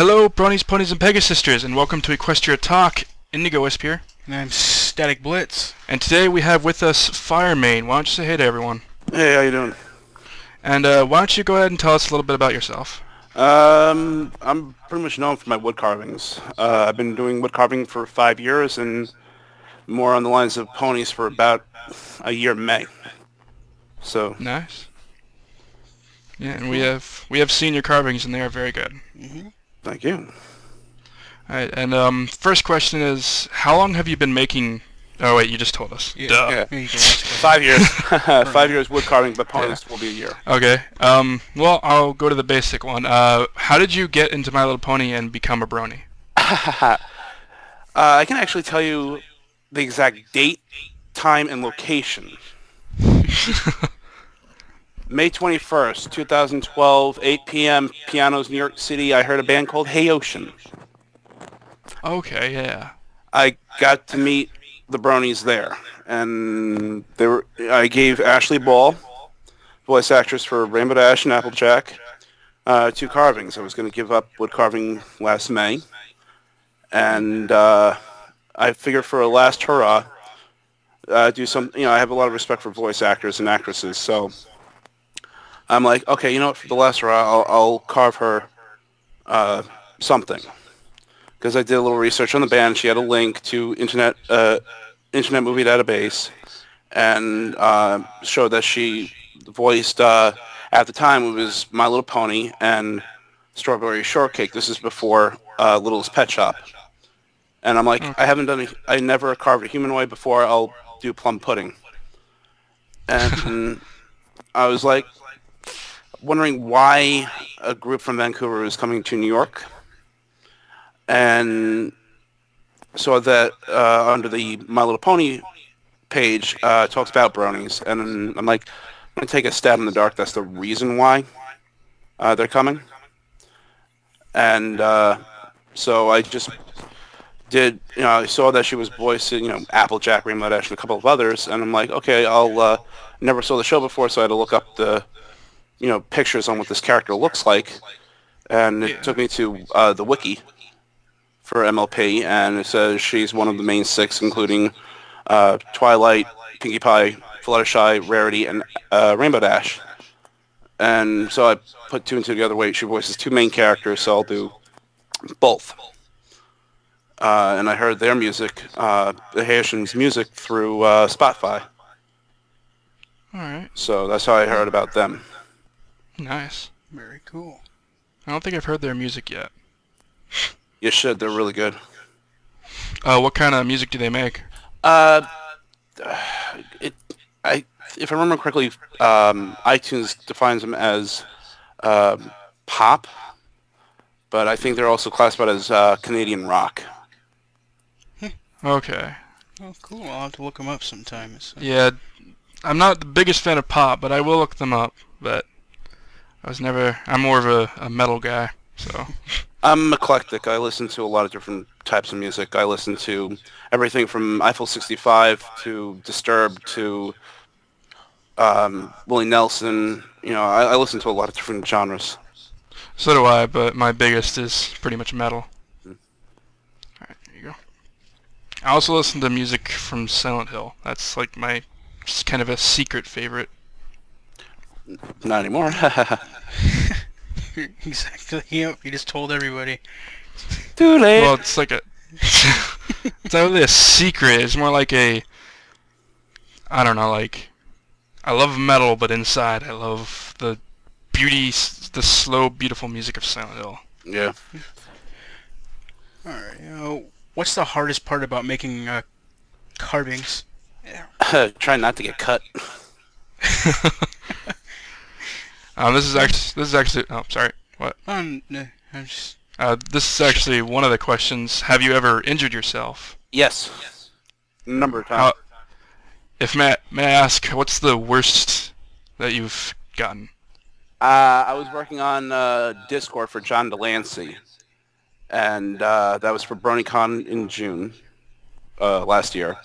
Hello, bronies, ponies, and Pegasisters, and welcome to EquestriaTalk. Indigo Wisp here. And I'm Static Blitz. And today we have with us Firemane. Why don't you say hey to everyone? Hey, how you doing? And why don't you go ahead and tell us a little bit about yourself? I'm pretty much known for my wood carvings. I've been doing wood carving for 5 years, and more on the lines of ponies for about a year May. So Nice. Yeah, and we have seen your carvings, and they are very good. thank you. Alright, and first question is, how long have you been making... Oh wait, you just told us. Yeah. Duh. Yeah. Here you go. Let's go. 5 years. 5 years wood carving, but ponies will be a year. Okay, well, I'll go to the basic one. How did you get into My Little Pony and become a brony? I can actually tell you the exact date, time, and location. May 21st, 2012, 8 p.m., Pianos, New York City. I heard a band called Hey Ocean. Okay, yeah. I got to meet the bronies there, and I gave Ashley Ball, voice actress for Rainbow Dash and Applejack, 2 carvings. I was going to give up wood carving last May, and I figured for a last hurrah, do some. I have a lot of respect for voice actors and actresses, so I'm like, okay, you know what? For the last hurrah, I'll carve her something. Because I did a little research on the band. She had a link to Internet Movie Database, and showed that she voiced, at the time, it was My Little Pony and Strawberry Shortcake. This is before Littlest Pet Shop. And I'm like, I never carved a humanoid before. I'll do plum pudding. And I was like, wondering why a group from Vancouver was coming to New York. And saw that under the My Little Pony page talks about bronies, and I'm like, I'm gonna take a stab in the dark. That's the reason why they're coming. And so I just did. I saw that she was voicing, Applejack, Rainbow Dash, and a couple of others, and I'm like, okay, I'll. Never saw the show before, so I had to look up the, pictures on what this character looks like, and it took me to the wiki for MLP, and it says she's one of the main 6, including Twilight, Pinkie Pie, Fluttershy, Rarity, and Rainbow Dash. And so I put 2 and 2 together. Wait, she voices 2 main characters, so I'll do both. And I heard their music, the Haitians' music, through Spotify. Alright. So that's how I heard about them. Nice. Very cool. I don't think I've heard their music yet. You should. They're really good. What kind of music do they make? If I remember correctly, iTunes defines them as pop, but I think they're also classified as Canadian rock. Okay. Oh, cool. I'll have to look them up sometime. Yeah, I'm not the biggest fan of pop, but I will look them up. But I'm more of a metal guy, so. I'm eclectic. I listen to a lot of different types of music. I listen to everything from Eiffel 65 to Disturbed to Willie Nelson. I listen to a lot of different genres. So do I, but my biggest is pretty much metal. Alright, there you go. I also listen to music from Silent Hill. That's like my just kind of a secret favorite. Not anymore. Exactly. Yep. You just told everybody. Too late. Well, it's like a... it's not really a secret. It's more like a... I don't know, like... I love metal, but inside I love the beauty, the slow, beautiful music of Silent Hill. Yeah. Alright. What's the hardest part about making carvings? Try not to get cut. This is actually. Oh, sorry. What? No, I'm just... This is actually one of the questions. Have you ever injured yourself? Yes. A number of times. May I ask, what's the worst that you've gotten? I was working on Discord for John Delancey, and that was for BronyCon in June last year.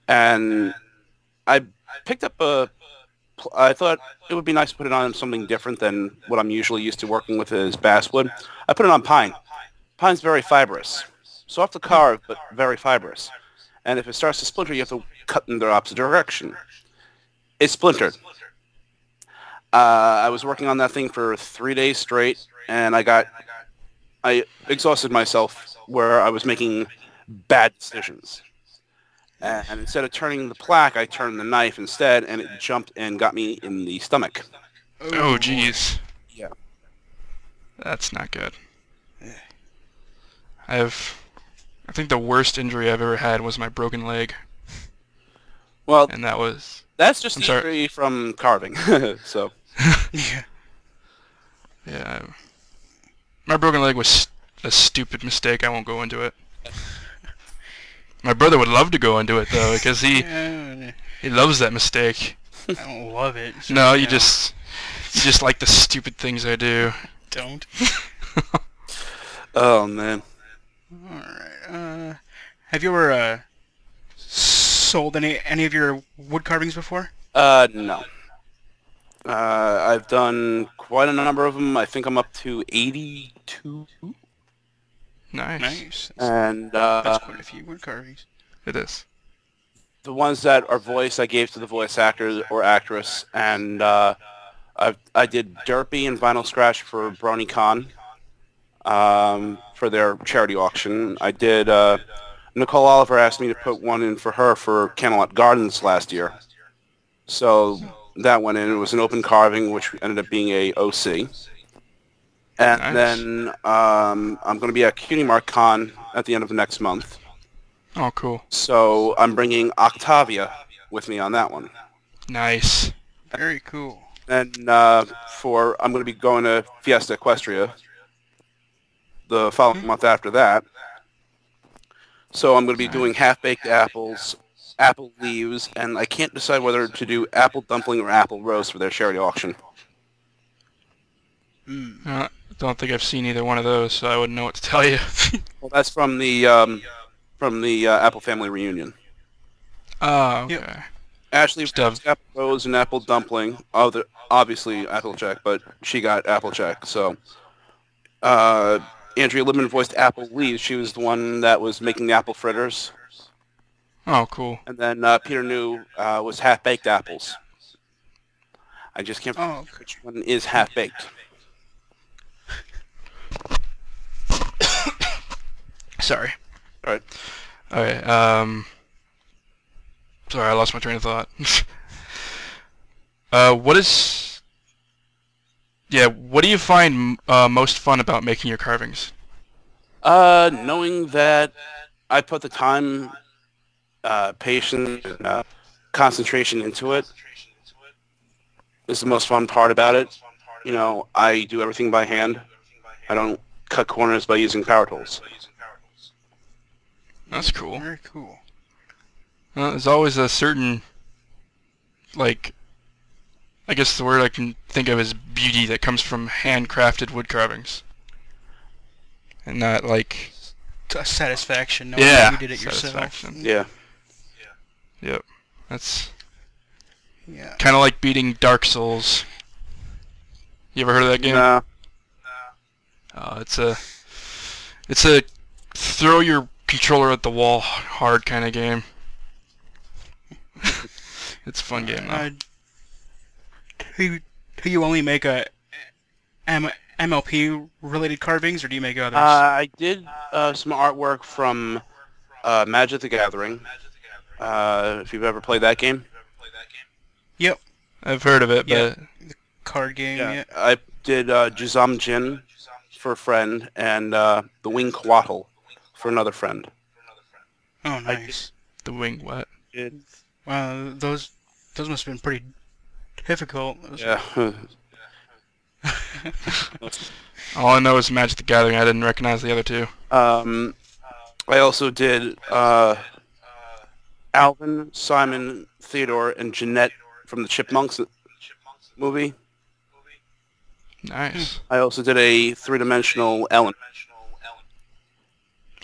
And I picked up I thought it would be nice to put it on something different than what I'm usually used to working with is basswood. I put it on pine. Pine's very fibrous. Soft to carve, but very fibrous. And if it starts to splinter, you have to cut in the opposite direction. It splintered. I was working on that thing for 3 days straight, and I exhausted myself where I was making bad decisions. And instead of turning the plaque, I turned the knife instead, and it jumped and got me in the stomach. Oh, jeez. Yeah. That's not good. I think the worst injury I've ever had was my broken leg. Well, and that's just the injury from carving. So. Yeah. Yeah. My broken leg was a stupid mistake. I won't go into it. My brother would love to go into it though, because he loves that mistake. I don't love it. So no, you just like the stupid things I do. Don't. Oh man. All right. Have you ever sold any of your wood carvings before? No. I've done quite a number of them. I think I'm up to 82. Nice. And that's quite a few wood carvings. It is. The ones that are voiced, I gave to the voice actor or actress, and I did Derpy and Vinyl Scratch for BronyCon for their charity auction. I did. Nicole Oliver asked me to put one in for her for Camelot Gardens last year, so that went in. It was an open carving, which ended up being a OC. And nice. then I'm going to be at Cutie Mark Con at the end of the next month. Oh, cool. So I'm bringing Octavia with me on that one. Nice. Very cool. And I'm going to be going to Fiesta Equestria the following month after that. So I'm going to be doing half-baked apples, apple leaves, and I can't decide whether to do apple dumpling or apple roast for their charity auction. Don't think I've seen either one of those, so I wouldn't know what to tell you. Well, that's from the Apple Family Reunion. Oh, okay. Yep. Ashley was apple rose and apple dumpling. Obviously Applejack, but she got Applejack. So Andrea Libman voiced Apple Leaves. She was the one that was making the apple fritters. Oh, cool. And then Peter New was half-baked apples. I just can't remember which one is half-baked. Sorry. All right. Okay. Sorry, I lost my train of thought. What do you find most fun about making your carvings? Knowing that I put the time, patience, and concentration into it is the most fun part about it. You know, I do everything by hand. I don't cut corners by using power tools. That's cool. Very cool. There's always a certain, like, I guess the word I can think of is beauty that comes from handcrafted wood carvings. And not like... A satisfaction knowing that you did it yourself. Yeah. Yep. That's Yeah. kind of like beating Dark Souls. You ever heard of that game? No. It's a throw your controller at the wall hard kind of game. It's a fun game though. Do you only make MLP related carvings, or do you make others? I did some artwork from Magic the Gathering. If you've ever played that game. Yep. I've heard of it, Yeah. but The card game. Yeah. I did Juzam Jin for a friend, and the Wing Coatl for another friend. Oh, nice. the wing what? Wow, those must have been pretty difficult. Yeah. All I know is Magic the Gathering. I didn't recognize the other two. I also did Alvin, Simon, Theodore, and Jeanette from the Chipmunks movie. Nice. I also did a three-dimensional Ellen.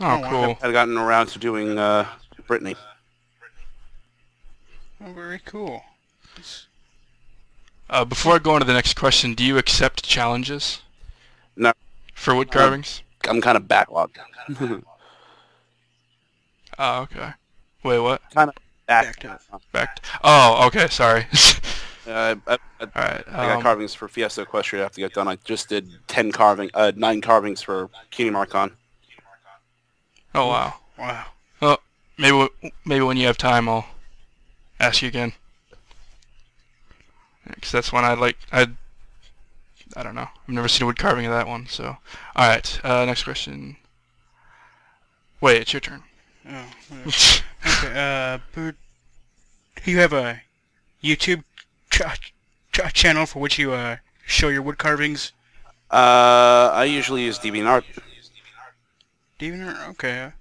Oh, cool. I'd gotten around to doing Brittany. Oh, very cool. Before I go on to the next question, do you accept challenges? No. For wood carvings? I'm kind of backlogged. Oh, okay. Wait, what? Kind of Backed up. Oh, okay. Sorry. I All right. got carvings for Fiesta Equestria I have to get done. I just did 9 carvings for Cutie Marcon. Oh wow. Wow. Well, maybe when you have time, I'll ask you again. Because that's one I don't know. I've never seen a wood carving of that one. So, all right. Next question. Wait, it's your turn. Oh. Okay. But you have a YouTube channel for which you show your wood carvings? I usually use DeviantArt. DeviantArt? Okay.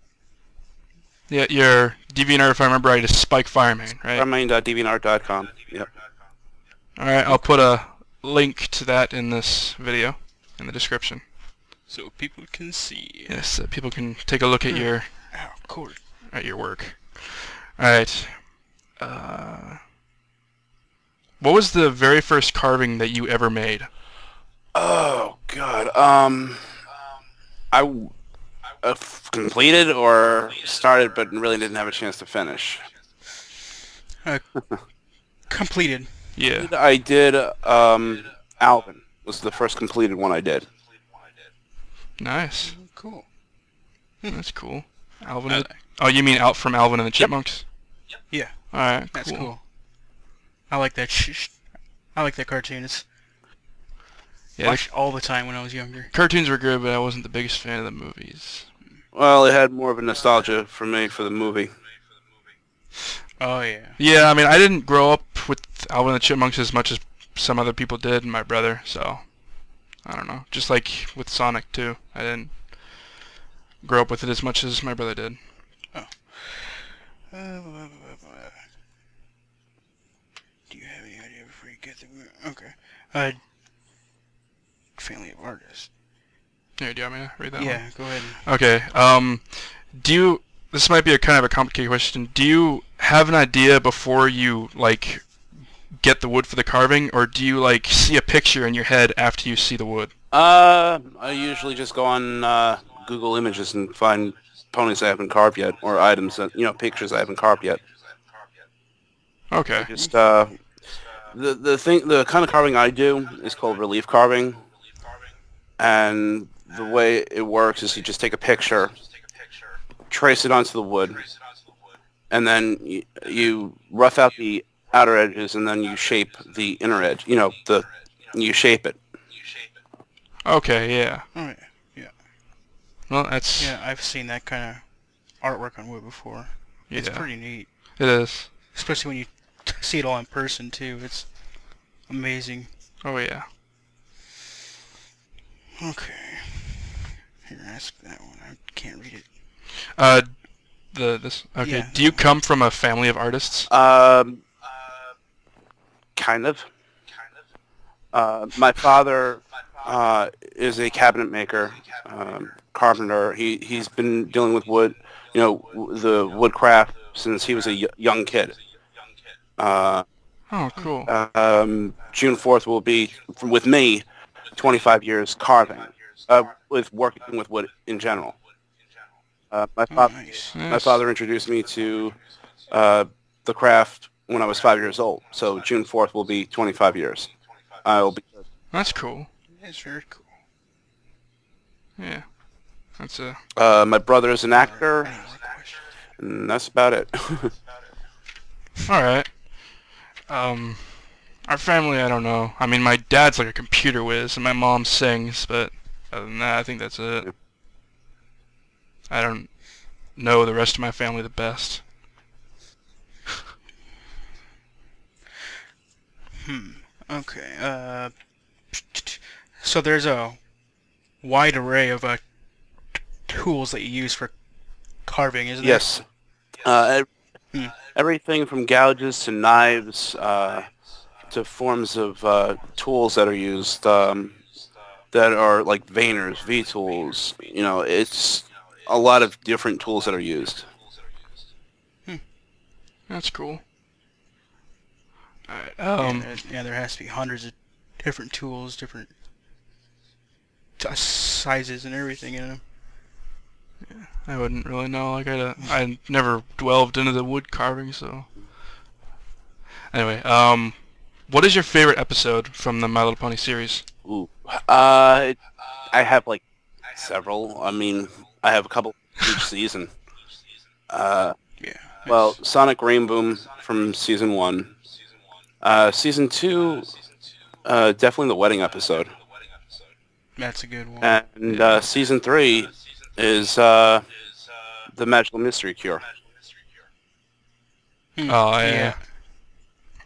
Yeah, your DeviantArt, if I remember right, is Spike Firemane, right? Firemane.deviantart.com. Yep. All right. I'll put a link to that in this video, in the description. So people can see. Yes, so people can take a look at your Oh, cool. work. All right. What was the very first carving that you ever made? Oh God. Completed or started, but really didn't have a chance to finish. Completed. Yeah. I did. Alvin was the first completed one I did. Nice. Cool. That's cool. Alvin. Oh, you mean out from Alvin and the Chipmunks? Yeah. All right. That's cool. I like that. I like that cartoon. It's watched all the time when I was younger. Cartoons were good, but I wasn't the biggest fan of the movies. Well, it had more of a nostalgia for me for the movie. Oh yeah. Yeah, I mean, I didn't grow up with Alvin and the Chipmunks as much as some other people did, and my brother, so I don't know. Just like with Sonic too, I didn't grow up with it as much as my brother did. Oh. Do you have any idea before you get the... Okay. Family of artists. Here, do you want me to read that one? Yeah, go ahead. Okay. Do you... This might be a kind of a complicated question. Do you have an idea before you, like, get the wood for the carving, or do you, like, see a picture in your head after you see the wood? I usually just go on Google Images and find ponies I haven't carved yet, or items that, pictures I haven't carved yet. Okay. Just the kind of carving I do is called relief carving, and the way it works is you just take a picture, trace it onto the wood, and then you rough out the outer edges, and then you shape the inner edge. You shape it. Okay, yeah. Oh yeah. Yeah. Well, that's... Yeah, I've seen that kind of artwork on wood before. Yeah. It's pretty neat. It is. Especially when you see it all in person too. It's amazing. Oh, yeah. Okay. Here, ask that one. I can't read it. Okay. Yeah. Do you come from a family of artists? Kind of. My father is a cabinet maker, carpenter. He's been dealing with wood, the woodcraft since he was a young kid. Oh, cool. June 4th will be, with me, 25 years carving, with working with wood in general. My father introduced me to the craft when I was 5 years old, so June 4th will be 25 years. I'll be. That's cool. It's very cool. Yeah. That's a... My brother is an actor, and that's about it. Alright. Our family, I don't know. I mean, my dad's like a computer whiz, and my mom sings, but other than that, I think that's it. I don't know the rest of my family the best. Okay. So there's a wide array of tools that you use for carving, isn't there? Yes. Everything from gouges to knives to forms of tools that are used that are like veiners, V-tools. It's a lot of different tools that are used. That's cool. Alright, there has to be hundreds of different tools, different sizes and everything in them. I wouldn't really know. Like I never delved into the wood carving, so. Anyway, what is your favorite episode from the My Little Pony series? Ooh. I have like several. I mean, I have a couple each season. Yeah. Well, Sonic Rain Boom from season 1. Season 2, definitely the wedding episode. That's a good one. And season 3 is the Magical Mystery Cure. Oh yeah.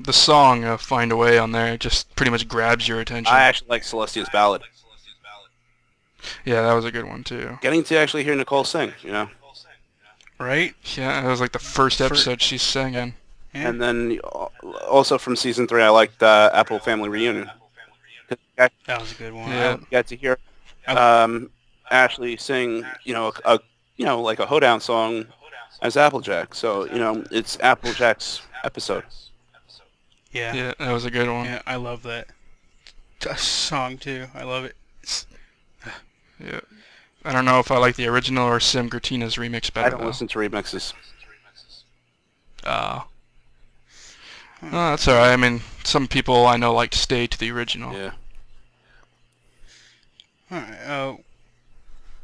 The song "Find a Way" on there just pretty much grabs your attention. I actually like Celestia's Ballad. Yeah, that was a good one too. Getting to actually hear Nicole sing, you know. Right? Yeah, that was like the first episode she sang in. Yeah. And then also from season 3, I liked Apple Family Reunion. I That was a good one. Yeah. got to hear Ashley sing, like a hoedown song as Applejack. So, it's Applejack's episode. Yeah. Yeah, that was a good one. Yeah, I love that song too. I love it. Yeah. I don't know if I like the original or Sim Gertina's remix better. I don't listen to remixes. Oh, that's alright. I mean, some people I know like to stay to the original. Yeah. Alright,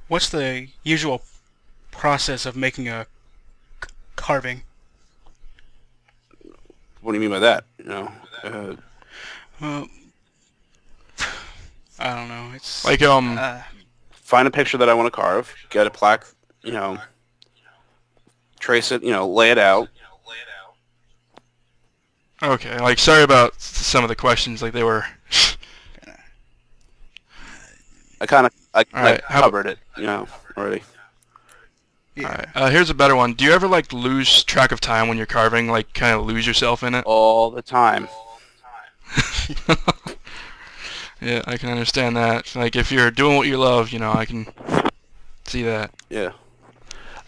what's the usual process of making a carving? What do you mean by that? I don't know. It's Like Find a picture that I want to carve, get a plaque, trace it, lay it out. okay. Like, sorry about some of the questions. Like they were. I kind of Alright, covered it, already. yeah. Alright. Here's a better one. Do you ever like lose track of time when you're carving? Like, kind of lose yourself in it? All the time. Yeah, I can understand that. Like, if you're doing what you love, I can see that. Yeah.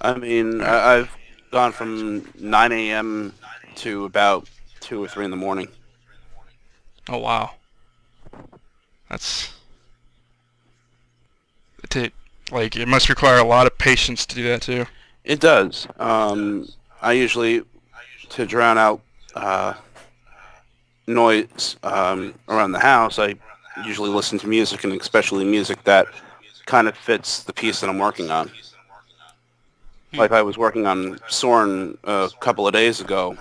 I mean, I've gone from 9 a.m. to about 2 or 3 in the morning. Oh wow. That's. It must require a lot of patience to do that too. It does. I usually, to drown out noise around the house, I usually listen to music, and especially music that kind of fits the piece that I'm working on. Like I was working on Soren a couple of days ago,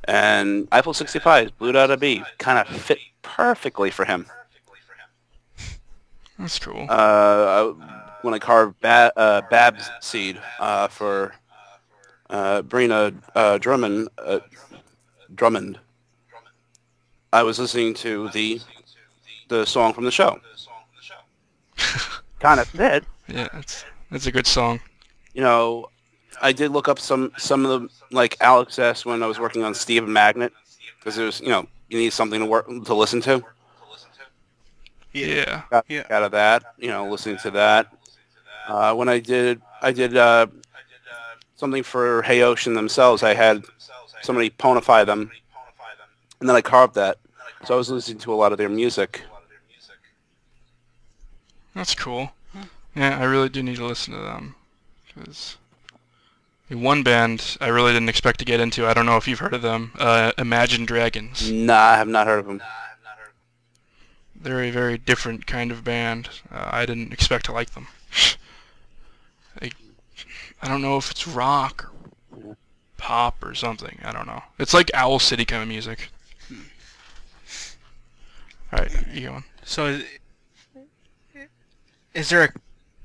and Eiffel 65's Blue Dot B kind of fit perfectly for him. That's cool. When I carved Bab's seed for Brina Drummond, I was listening to the song from the show. Kind of fit. Yeah, that's a good song. I did look up some of the, like Alex S. when I was working on Steve and Magnet, because there's you need something to listen to. Yeah. Got Yeah. out of that, listening to that. When I did something for Hey Ocean themselves. I had somebody ponify them, and then I carved that. So I was listening to a lot of their music. That's cool. Yeah, I really do need to listen to them. Because one band I really didn't expect to get into, I don't know if you've heard of them, Imagine Dragons. Nah, I have not heard of them. They're a very different kind of band. I didn't expect to like them. I don't know if it's rock or pop or something. I don't know. It's like Owl City kind of music. Alright, you going. So, is there a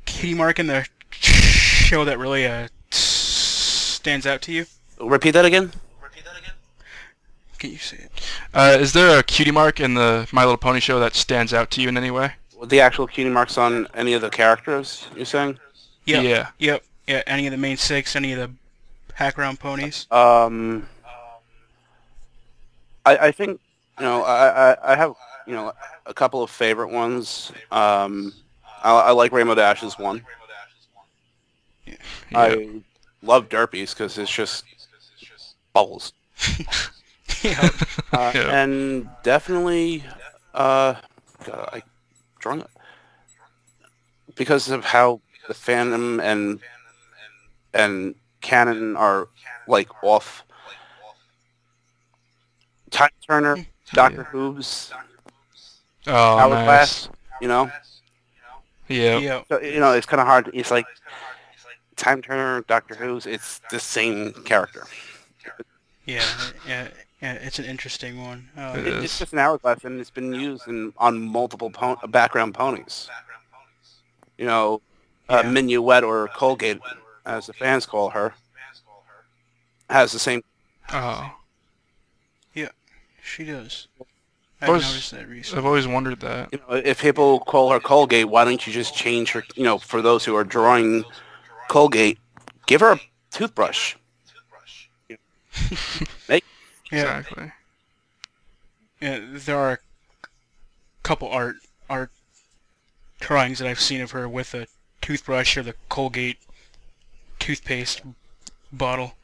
kitty mark in the show that really stands out to you? Repeat that again? Can you say it? Is there a cutie mark in the My Little Pony show that stands out to you in any way? The actual cutie marks on any of the characters, you're saying? Yep. Yeah. Yep. Yeah. Any of the main six, any of the background ponies. I think I have a couple of favorite ones. I like Rainbow Dash's one. Yeah. I love Derpy's because it's just bubbles. Yeah. Yeah. And definitely, God, I drawn it because of how the fandom and canon are like off. Time Turner, Doctor Who's, Oh, Hourglass, nice. you know. Yeah. Yep. So it's kind of hard. It's like Time Turner, Doctor Who's. It's the same character. Yeah. Yeah. Yeah. It's an interesting one. It It's is. just an hourglass, and it's been used on multiple background ponies. Yeah. Minuet or Colgate, as the fans call her, has the same. Oh. Yeah. She does. I I've was- noticed that recently. I've always wondered that. If people call her Colgate, why don't you just change her? For those who are drawing Colgate, give her a toothbrush. Yeah. Exactly. Yeah. There are a couple art drawings that I've seen of her with a toothbrush or the Colgate toothpaste bottle.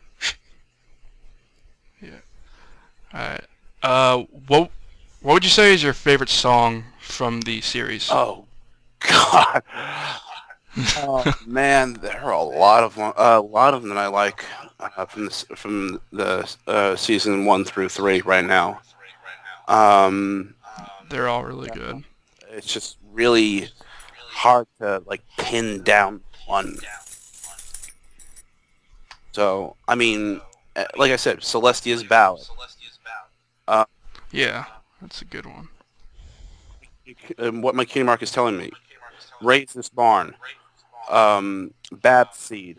Alright. What would you say is your favorite song from the series? Oh, God. Oh man, there are a lot of them that I like from the season 1 through 3 right now. They're all really good. It's just really hard to like pin down one. So I mean, like I said, Celestia's Ballad. Yeah, that's a good one. What my key mark is telling me: Raise This Barn, Bad Seed.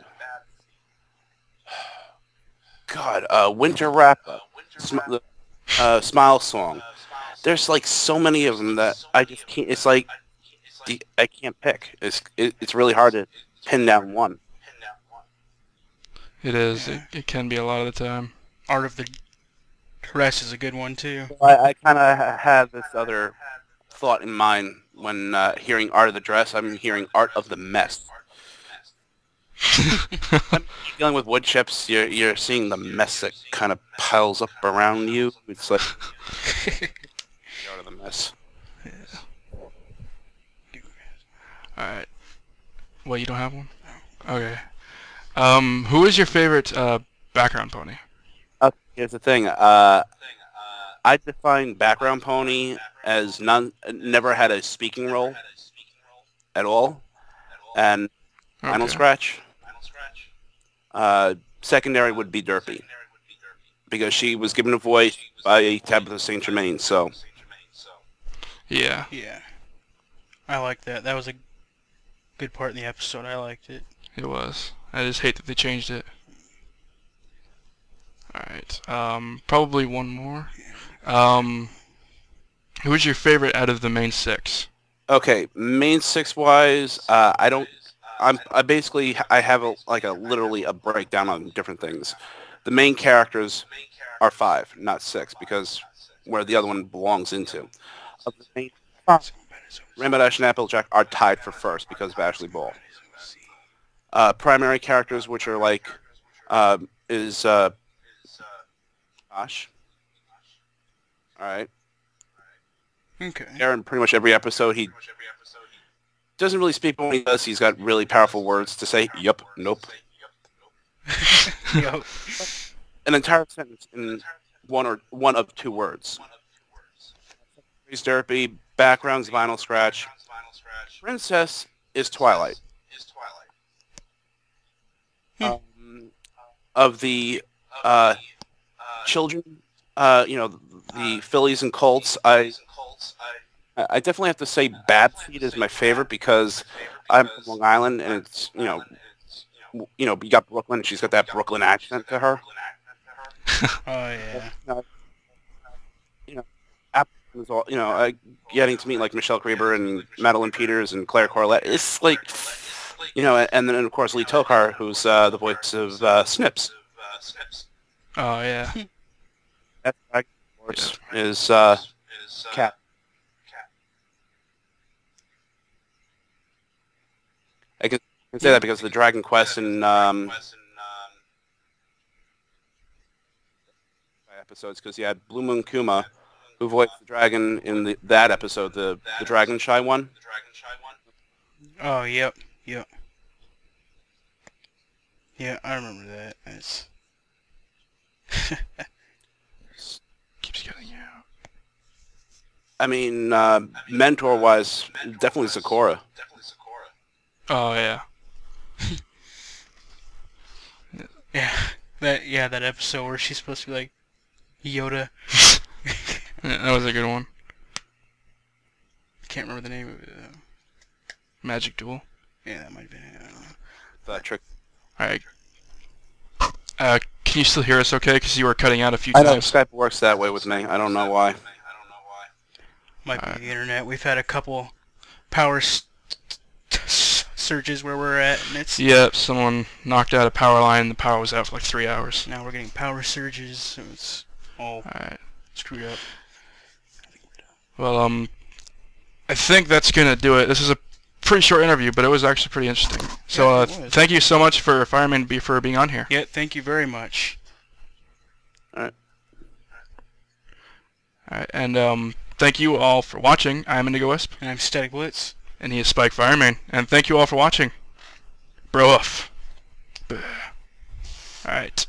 God, Winter Wrap-Up, Smile Song. There's like so many of them that I just can't. It's like I can't pick. It's really hard to pin down one. It is. It can be a lot of the time. Art of the Dress is a good one too. I kind of had this other thought in mind when hearing Art of the Dress. I'm hearing Art of the Mess. Dealing with wood chips, you're seeing the mess that kind of piles up around you. It's like the Art of the Mess. Alright. Well, you don't have one? Okay. Who is your favorite background pony? Here's the thing. I define background pony as never had a speaking role at all, and Final Okay. Scratch. Secondary would be Derpy, because she was given a voice by Tabitha St. Germain. So Yeah. Yeah. I like that. That was a good part in the episode. I liked it. It was. I just hate that they changed it. Alright. Probably one more. Who is your favorite out of the main 6? okay, main 6 wise, I don't. I have literally a breakdown on different things. The main characters are 5, not 6, because where the other one belongs into. Of the main, Rainbow Dash and Applejack are tied for first because of Ashley Ball. Primary characters, which are like, is Josh. All right. Okay. Aaron, pretty much every episode, he doesn't really speak, but when he does, he's got really powerful words to say. Yup, nope. Yo. An entire sentence in one of 2 words. He's Derpy, background's Vinyl Scratch. Princess is Twilight. Of the children, the fillies and colts, I definitely have to say Bad Seed is my favorite because I'm from Long Island, and it's you got Brooklyn, and she's got that Brooklyn accent to her. Oh yeah. Apple is all, getting to meet like Michelle Kraber and Madeline Peters and Claire Corlett. It's like, and then of course Lee Tokar, who's the voice of Snips. Oh, yeah. That, of course, is Cat. I can say that because of the Dragon Quest and episodes, because you had Blue Moon Kuma, who voiced the dragon in that episode, the Dragon Shy one. Oh yep. Yep. Yeah, I remember that. It's Keeps cutting out. I mean, mentor-wise, definitely Sakura. Oh yeah. that episode where she's supposed to be like Yoda. Yeah, that was a good one. I can't remember the name of it though. Magic Duel. Yeah, that might have been it. I don't know. That trick. Alright. Can you still hear us okay? Because you were cutting out a few I know times. Skype works that way with me. I don't know why. Might be the internet. We've had a couple power surges where we're at, and it's Yep, someone knocked out a power line and the power was out for like 3 hours. now we're getting power surges, so it's all Alright. screwed up. Well, I think that's gonna do it. This is a pretty short interview, but it was actually pretty interesting. So, Yeah, it was. thank you so much for Firemane for being on here. Yeah, thank you very much. Alright. Alright, and thank you all for watching. I'm Indigo Wisp, And I'm Static Blitz. and he is Spike Firemane. And thank you all for watching. Bro off. Alright.